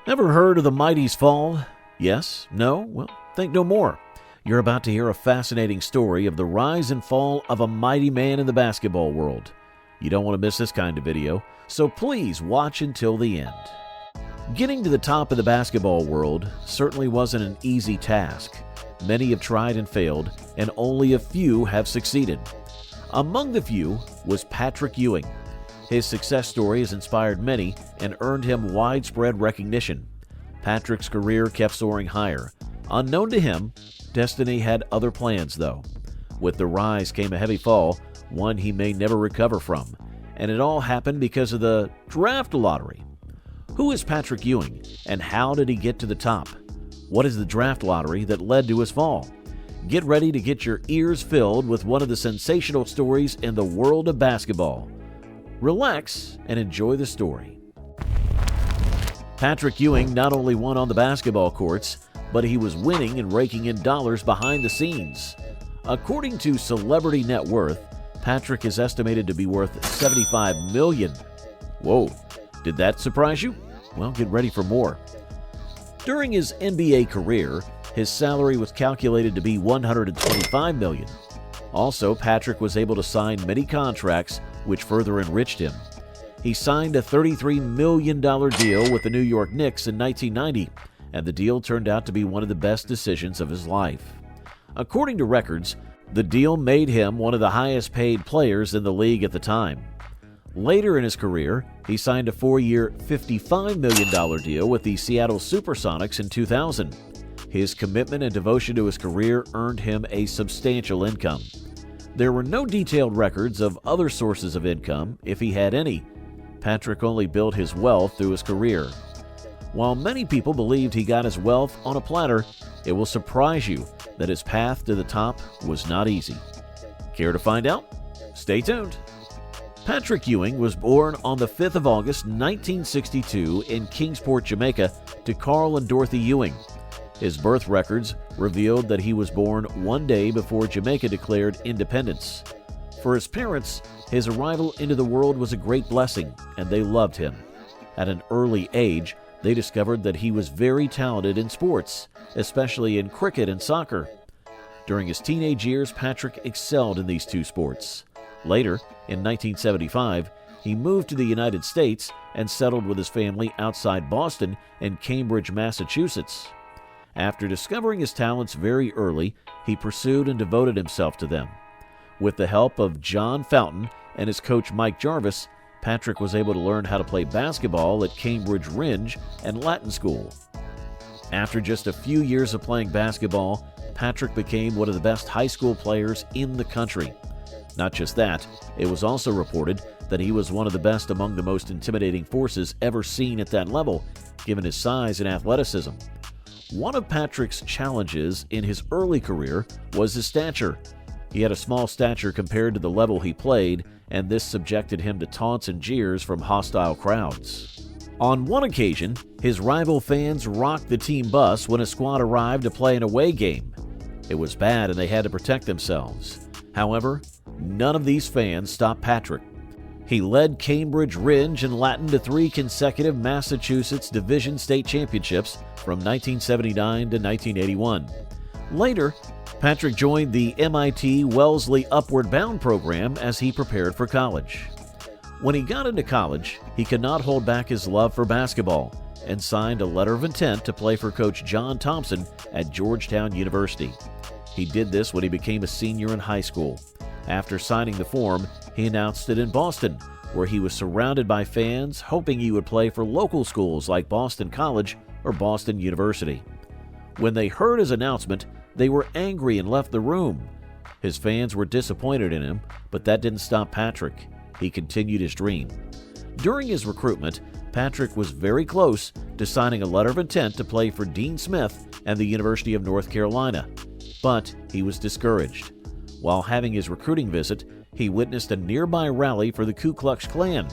Ever heard of the Mighty's fall? Yes? No? Well, think no more. You're about to hear a fascinating story of the rise and fall of a mighty man in the basketball world. You don't want to miss this kind of video, so please watch until the end. Getting to the top of the basketball world certainly wasn't an easy task. Many have tried and failed, and only a few have succeeded. Among the few was Patrick Ewing. His success story has inspired many and earned him widespread recognition. Patrick's career kept soaring higher. Unknown to him, destiny had other plans, though. With the rise came a heavy fall, one he may never recover from, and it all happened because of the draft lottery. Who is Patrick Ewing, and how did he get to the top? What is the draft lottery that led to his fall? Get ready to get your ears filled with one of the sensational stories in the world of basketball. Relax and enjoy the story. Patrick Ewing not only won on the basketball courts, but he was winning and raking in dollars behind the scenes. According to Celebrity Net Worth, Patrick is estimated to be worth $75 million. Whoa, did that surprise you? Well, get ready for more. During his NBA career, his salary was calculated to be $125 million. Also, Patrick was able to sign many contracts, which further enriched him. He signed a $33 million deal with the New York Knicks in 1990, and the deal turned out to be one of the best decisions of his life. According to records, the deal made him one of the highest-paid players in the league at the time. Later in his career, he signed a 4-year, $55 million deal with the Seattle Supersonics in 2000. His commitment and devotion to his career earned him a substantial income. There were no detailed records of other sources of income, if he had any. Patrick only built his wealth through his career. While many people believed he got his wealth on a platter, it will surprise you that his path to the top was not easy. Care to find out? Stay tuned. Patrick Ewing was born on the 5th of August 1962 in Kingsport, Jamaica, to Carl and Dorothy Ewing. His birth records revealed that he was born one day before Jamaica declared independence. For his parents, his arrival into the world was a great blessing, and they loved him. At an early age, they discovered that he was very talented in sports, especially in cricket and soccer. During his teenage years, Patrick excelled in these two sports. Later, in 1975, he moved to the United States and settled with his family outside Boston and Cambridge, Massachusetts. After discovering his talents very early, he pursued and devoted himself to them. With the help of John Fountain and his coach Mike Jarvis, Patrick was able to learn how to play basketball at Cambridge Rindge and Latin School. After just a few years of playing basketball, Patrick became one of the best high school players in the country. Not just that, it was also reported that he was one of the best among the most intimidating forces ever seen at that level, given his size and athleticism. One of Patrick's challenges in his early career was his stature. He had a small stature compared to the level he played, and this subjected him to taunts and jeers from hostile crowds. On one occasion, his rival fans rocked the team bus when a squad arrived to play an away game. It was bad and they had to protect themselves. However, none of these fans stopped Patrick. He led Cambridge Rindge and Latin to 3 consecutive Massachusetts Division State Championships from 1979 to 1981. Later, Patrick joined the MIT Wellesley Upward Bound program as he prepared for college. When he got into college, he could not hold back his love for basketball and signed a letter of intent to play for Coach John Thompson at Georgetown University. He did this when he became a senior in high school. After signing the form, he announced it in Boston, where he was surrounded by fans hoping he would play for local schools like Boston College or Boston University. When they heard his announcement, they were angry and left the room. His fans were disappointed in him, but that didn't stop Patrick. He continued his dream. During his recruitment, Patrick was very close to signing a letter of intent to play for Dean Smith and the University of North Carolina, but he was discouraged. While having his recruiting visit, he witnessed a nearby rally for the Ku Klux Klan.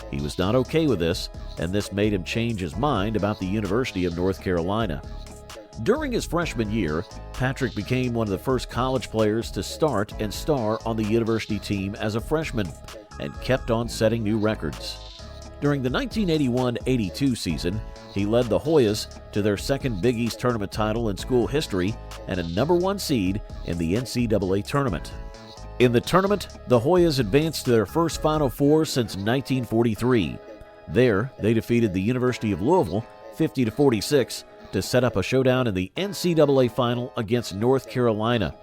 He was not okay with this, and this made him change his mind about the University of North Carolina. During his freshman year, Patrick became one of the first college players to start and star on the university team as a freshman, and kept on setting new records. During the 1981-82 season, He led the Hoyas to their second Big East tournament title in school history and a #1 seed in the NCAA tournament. In the tournament, the Hoyas advanced to their first Final Four since 1943. There, they defeated the University of Louisville 50-46 to set up a showdown in the NCAA final against North Carolina.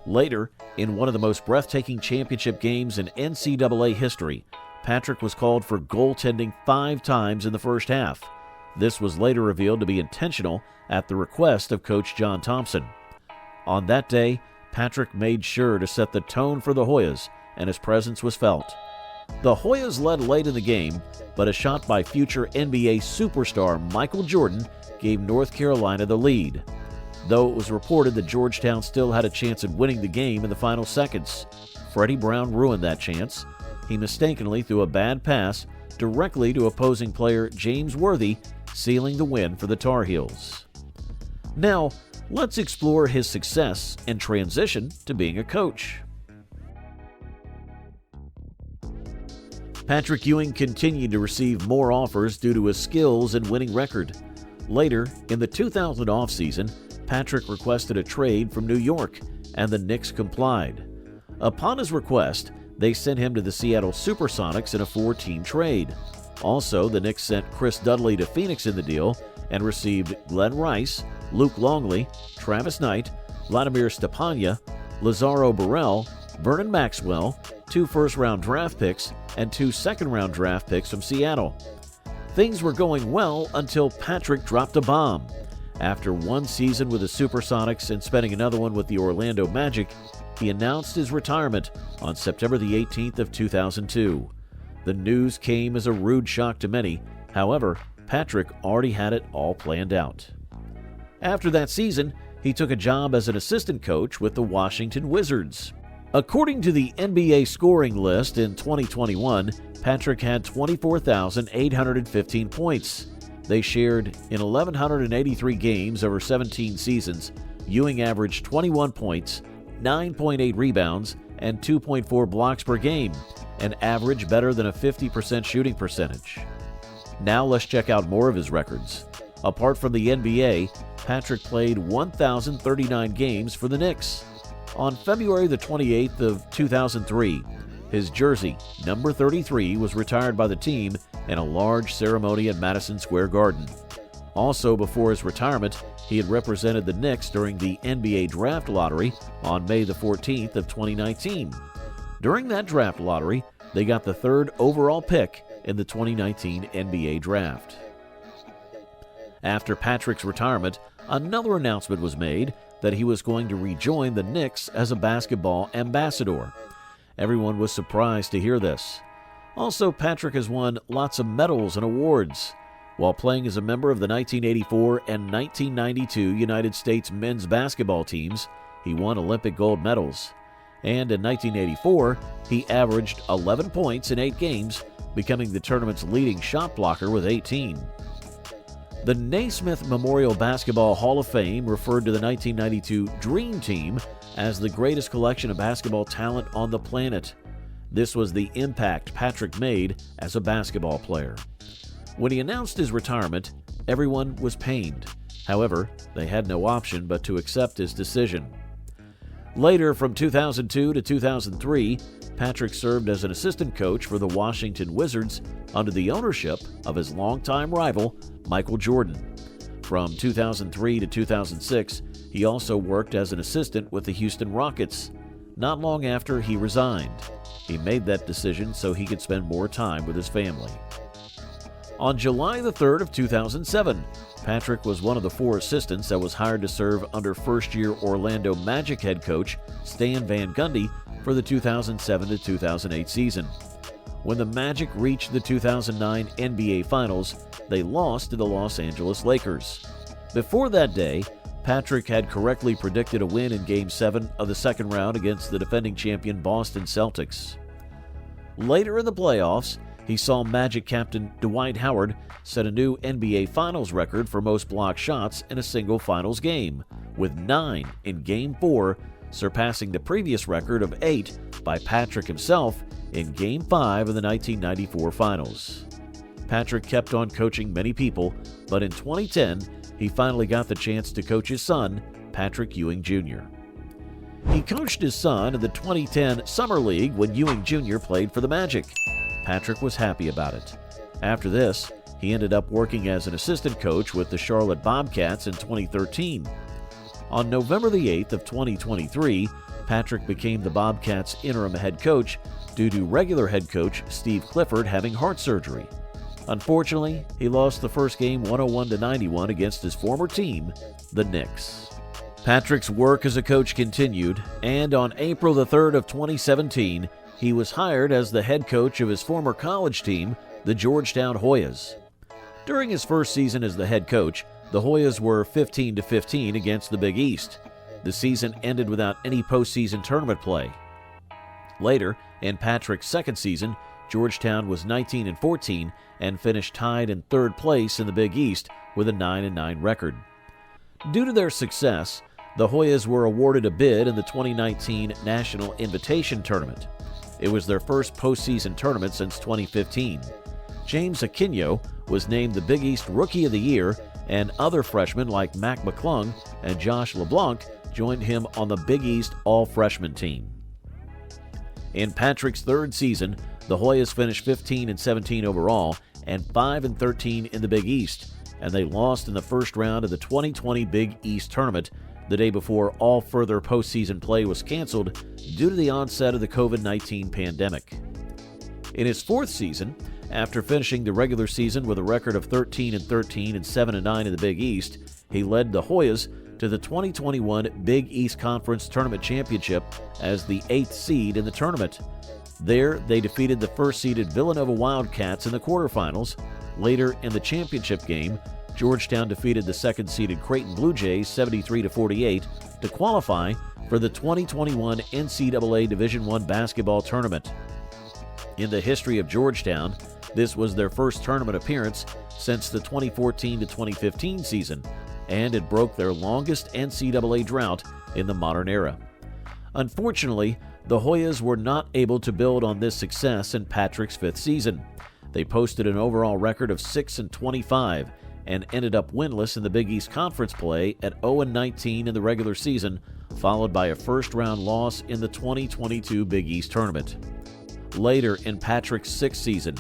Later, in one of the most breathtaking championship games in NCAA history, Patrick was called for goaltending 5 times in the first half. This was later revealed to be intentional at the request of Coach John Thompson. On that day, Patrick made sure to set the tone for the Hoyas, and his presence was felt. The Hoyas led late in the game, but a shot by future NBA superstar Michael Jordan gave North Carolina the lead. Though it was reported that Georgetown still had a chance at winning the game in the final seconds, Freddie Brown ruined that chance. He mistakenly threw a bad pass directly to opposing player James Worthy, sealing the win for the Tar Heels. Now, let's explore his success and transition to being a coach. Patrick Ewing continued to receive more offers due to his skills and winning record. Later, in the 2000 offseason, Patrick requested a trade from New York, and the Knicks complied. Upon his request, they sent him to the Seattle Supersonics in a 4-team trade. Also, the Knicks sent Chris Dudley to Phoenix in the deal and received Glenn Rice, Luke Longley, Travis Knight, Vladimir Stepania, Lazaro Burrell, Vernon Maxwell, 2 first-round draft picks, and 2 second-round draft picks from Seattle. Things were going well until Patrick dropped a bomb. After 1 season with the Supersonics and spending another one with the Orlando Magic, he announced his retirement on September the 18th of 2002. The news came as a rude shock to many. However, Patrick already had it all planned out. After that season, he took a job as an assistant coach with the Washington Wizards. According to the NBA scoring list in 2021, Patrick had 24,815 points. They shared in 1,183 games over 17 seasons. Ewing averaged 21 points, 9.8 rebounds, and 2.4 blocks per game, an average better than a 50% shooting percentage. Now let's check out more of his records. Apart from the NBA, Patrick played 1,039 games for the Knicks. On February the 28th of 2003, his jersey, number 33, was retired by the team in a large ceremony at Madison Square Garden. Also, before his retirement, he had represented the Knicks during the NBA Draft Lottery on May the 14th of 2019. During that draft lottery, they got the 3rd overall pick in the 2019 NBA Draft. After Patrick's retirement, another announcement was made that he was going to rejoin the Knicks as a basketball ambassador. Everyone was surprised to hear this. Also, Patrick has won lots of medals and awards. While playing as a member of the 1984 and 1992 United States men's basketball teams, he won Olympic gold medals. And in 1984, he averaged 11 points in 8 games, becoming the tournament's leading shot blocker with 18. The Naismith Memorial Basketball Hall of Fame referred to the 1992 Dream Team as the greatest collection of basketball talent on the planet. This was the impact Patrick made as a basketball player. When he announced his retirement, everyone was pained. However, they had no option but to accept his decision. Later, from 2002 to 2003, Patrick served as an assistant coach for the Washington Wizards under the ownership of his longtime rival, Michael Jordan. From 2003 to 2006, he also worked as an assistant with the Houston Rockets. Not long after he resigned, he made that decision so he could spend more time with his family. On July the 3rd of 2007, Patrick was one of the 4 assistants that was hired to serve under first-year Orlando Magic head coach Stan Van Gundy for the 2007 to 2008 season. When the Magic reached the 2009 NBA Finals, they lost to the Los Angeles Lakers. Before that day, Patrick had correctly predicted a win in Game 7 of the second round against the defending champion Boston Celtics. Later in the playoffs, he saw Magic captain Dwight Howard set a new NBA Finals record for most blocked shots in a single Finals game, with 9 in Game 4, surpassing the previous record of 8 by Patrick himself in Game 5 of the 1994 Finals. Patrick kept on coaching many people, but in 2010, he finally got the chance to coach his son, Patrick Ewing Jr. He coached his son in the 2010 Summer League when Ewing Jr. played for the Magic. Patrick was happy about it. After this, he ended up working as an assistant coach with the Charlotte Bobcats in 2013. On November the 8th of 2023, Patrick became the Bobcats' interim head coach due to regular head coach Steve Clifford having heart surgery. Unfortunately, he lost the first game 101-91 against his former team, the Knicks. Patrick's work as a coach continued, and on April the 3rd of 2017, he was hired as the head coach of his former college team, the Georgetown Hoyas. During his first season as the head coach, the Hoyas were 15-15 against the Big East. The season ended without any postseason tournament play. Later, in Patrick's second season, Georgetown was 19-14 and finished tied in third place in the Big East with a 9-9 record. Due to their success, the Hoyas were awarded a bid in the 2019 National Invitation Tournament. It was their first postseason tournament since 2015. James Aquino was named the Big East Rookie of the Year, and other freshmen like Mac McClung and Josh LeBlanc joined him on the Big East All-Freshman team. In Patrick's third season, the Hoyas finished 15-17 overall and 5-13 in the Big East, and they lost in the first round of the 2020 Big East Tournament the day before all further postseason play was canceled due to the onset of the COVID-19 pandemic. In his fourth season, after finishing the regular season with a record of 13-13 and 7-9 in the Big East, he led the Hoyas to the 2021 Big East Conference Tournament Championship as the 8th seed in the tournament. There, they defeated the first-seeded Villanova Wildcats in the quarterfinals. Later in the championship game, Georgetown defeated the second-seeded Creighton Blue Jays 73-48 to qualify for the 2021 NCAA Division I basketball tournament. In the history of Georgetown, this was their first tournament appearance since the 2014-2015 season, and it broke their longest NCAA drought in the modern era. Unfortunately, the Hoyas were not able to build on this success in Patrick's fifth season. They posted an overall record of 6-25 and ended up winless in the Big East Conference play at 0-19 in the regular season, followed by a first-round loss in the 2022 Big East Tournament. Later in Patrick's sixth season,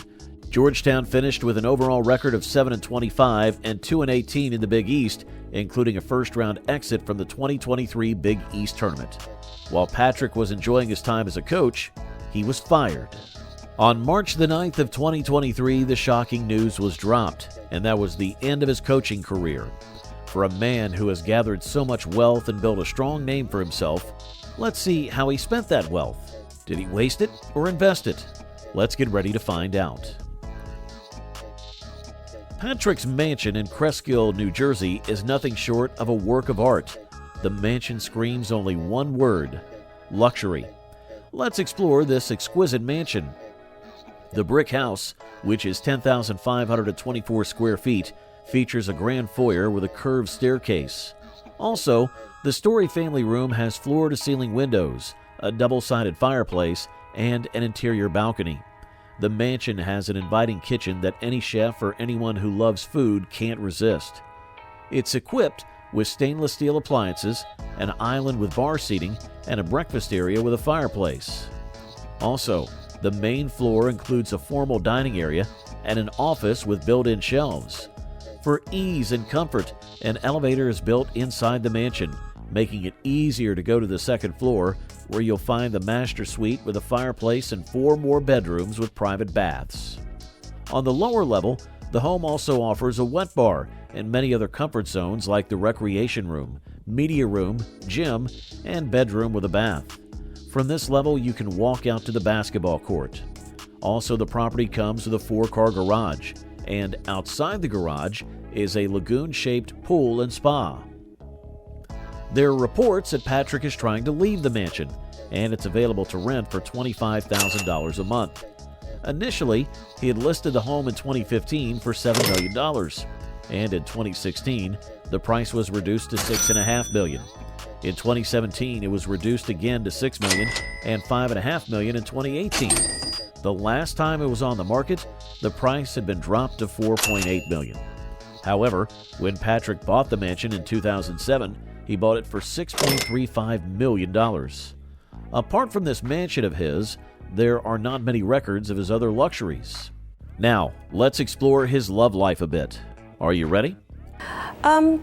Georgetown finished with an overall record of 7-25 and 2-18 in the Big East, including a first-round exit from the 2023 Big East Tournament. While Patrick was enjoying his time as a coach, he was fired. On March the 9th of 2023, the shocking news was dropped, and that was the end of his coaching career. For a man who has gathered so much wealth and built a strong name for himself, let's see how he spent that wealth. Did he waste it or invest it? Let's get ready to find out. Patrick's mansion in Cresskill, New Jersey is nothing short of a work of art. The mansion screams only one word: luxury. Let's explore this exquisite mansion. The brick house, which is 10,524 square feet, features a grand foyer with a curved staircase. Also, the Story family room has floor-to-ceiling windows, a double-sided fireplace, and an interior balcony. The mansion has an inviting kitchen that any chef or anyone who loves food can't resist. It's equipped with stainless steel appliances, an island with bar seating, and a breakfast area with a fireplace. Also, the main floor includes a formal dining area and an office with built-in shelves. For ease and comfort, an elevator is built inside the mansion, making it easier to go to the second floor, where you'll find the master suite with a fireplace and 4 more bedrooms with private baths. On the lower level, the home also offers a wet bar and many other comfort zones like the recreation room, media room, gym, and bedroom with a bath. From this level, you can walk out to the basketball court. Also, the property comes with a 4-car garage, and outside the garage is a lagoon-shaped pool and spa. There are reports that Patrick is trying to leave the mansion, and it's available to rent for $25,000 a month. Initially, he had listed the home in 2015 for $7 million, and in 2016, the price was reduced to $6.5 million. In 2017, it was reduced again to $6 million and $5.5 million in 2018. The last time it was on the market, the price had been dropped to $4.8 million. However, when Patrick bought the mansion in 2007, he bought it for $6.35 million. Apart from this mansion of his, there are not many records of his other luxuries. Now, let's explore his love life a bit. Are you ready?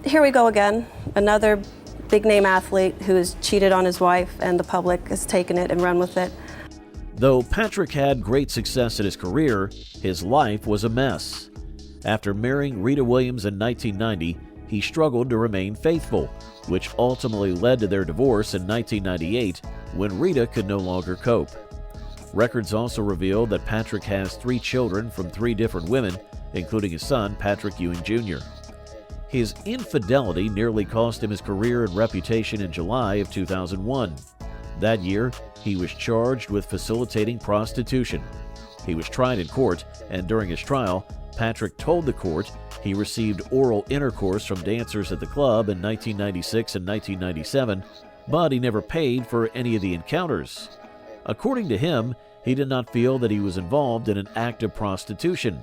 Here we go again. Another big-name athlete who has cheated on his wife, and the public has taken it and run with it. Though Patrick had great success in his career, his life was a mess. After marrying Rita Williams in 1990, he struggled to remain faithful, which ultimately led to their divorce in 1998 when Rita could no longer cope. Records also reveal that Patrick has 3 children from 3 different women, including his son, Patrick Ewing Jr. His infidelity nearly cost him his career and reputation in July of 2001. That year, he was charged with facilitating prostitution. He was tried in court, and during his trial, Patrick told the court he received oral intercourse from dancers at the club in 1996 and 1997, but he never paid for any of the encounters. According to him, he did not feel that he was involved in an act of prostitution.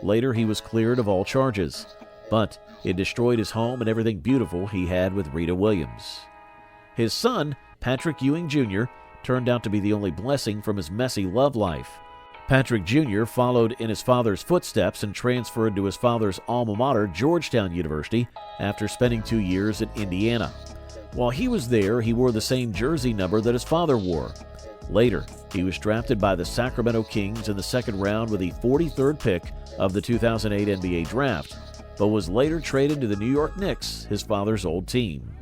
Later, he was cleared of all charges, but it destroyed his home and everything beautiful he had with Rita Williams. His son, Patrick Ewing Jr., turned out to be the only blessing from his messy love life. Patrick Jr. followed in his father's footsteps and transferred to his father's alma mater, Georgetown University, after spending 2 years in Indiana. While he was there, he wore the same jersey number that his father wore. Later, he was drafted by the Sacramento Kings in the second round with the 43rd pick of the 2008 NBA draft, but was later traded to the New York Knicks, his father's old team.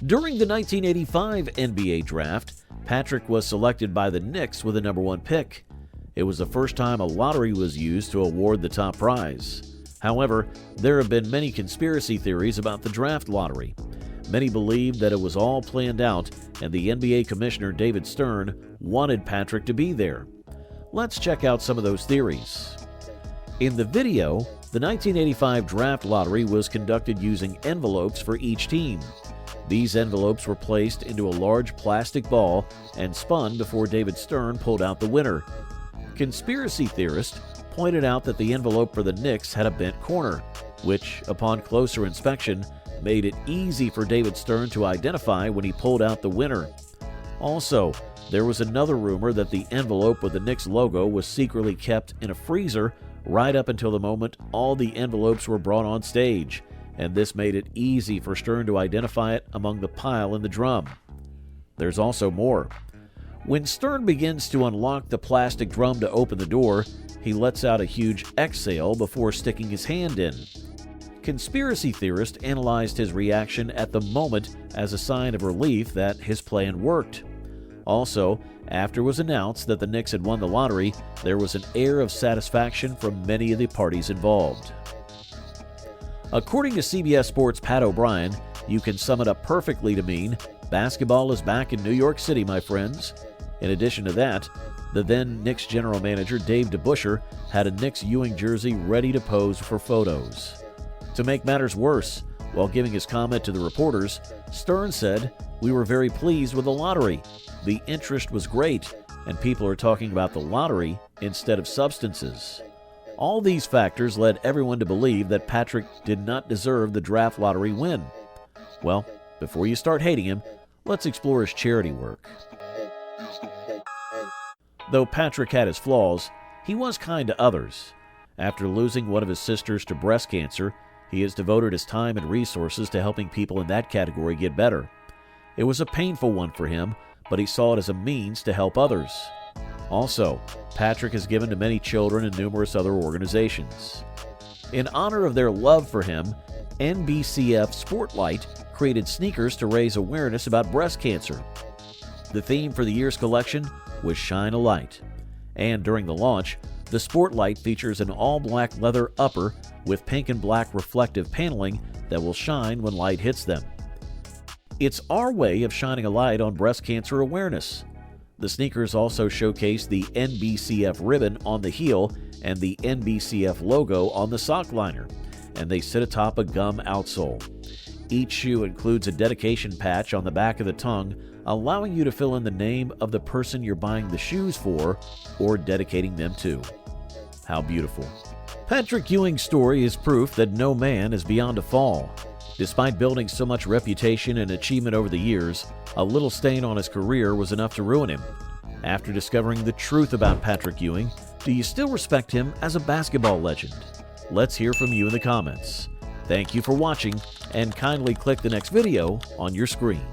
During the 1985 NBA draft, Patrick was selected by the Knicks with the number 1 pick. It was the first time a lottery was used to award the top prize. However, there have been many conspiracy theories about the draft lottery. Many believe that it was all planned out and the NBA Commissioner David Stern wanted Patrick to be there. Let's check out some of those theories. In the video, the 1985 draft lottery was conducted using envelopes for each team. These envelopes were placed into a large plastic ball and spun before David Stern pulled out the winner. Conspiracy theorists pointed out that the envelope for the Knicks had a bent corner, which, upon closer inspection, made it easy for David Stern to identify when he pulled out the winner. Also, there was another rumor that the envelope with the Knicks logo was secretly kept in a freezer right up until the moment all the envelopes were brought on stage, and this made it easy for Stern to identify it among the pile in the drum. There's also more. When Stern begins to unlock the plastic drum to open the door, he lets out a huge exhale before sticking his hand in. Conspiracy theorists analyzed his reaction at the moment as a sign of relief that his plan worked. Also, after it was announced that the Knicks had won the lottery, there was an air of satisfaction from many of the parties involved. According to CBS Sports' Pat O'Brien, you can sum it up perfectly to mean, basketball is back in New York City, my friends. In addition to that, the then Knicks general manager Dave DeBusschere had a Knicks Ewing jersey ready to pose for photos. To make matters worse, while giving his comment to the reporters, Stern said, "We were very pleased with the lottery. The interest was great, and people are talking about the lottery instead of substances." All these factors led everyone to believe that Patrick did not deserve the draft lottery win. Well, before you start hating him, let's explore his charity work. Though Patrick had his flaws, he was kind to others. After losing one of his sisters to breast cancer, he has devoted his time and resources to helping people in that category get better. It was a painful one for him, but he saw it as a means to help others. Also, Patrick has given to many children and numerous other organizations. In honor of their love for him, NBCF Sportlight created sneakers to raise awareness about breast cancer. The theme for the year's collection was Shine a Light. And during the launch, the Sportlight features an all-black leather upper with pink and black reflective paneling that will shine when light hits them. It's our way of shining a light on breast cancer awareness. The sneakers also showcase the NBCF ribbon on the heel and the NBCF logo on the sock liner, and they sit atop a gum outsole. Each shoe includes a dedication patch on the back of the tongue, allowing you to fill in the name of the person you're buying the shoes for or dedicating them to. How beautiful. Patrick Ewing's story is proof that no man is beyond a fall. Despite building so much reputation and achievement over the years, a little stain on his career was enough to ruin him. After discovering the truth about Patrick Ewing, do you still respect him as a basketball legend? Let's hear from you in the comments. Thank you for watching, and kindly click the next video on your screen.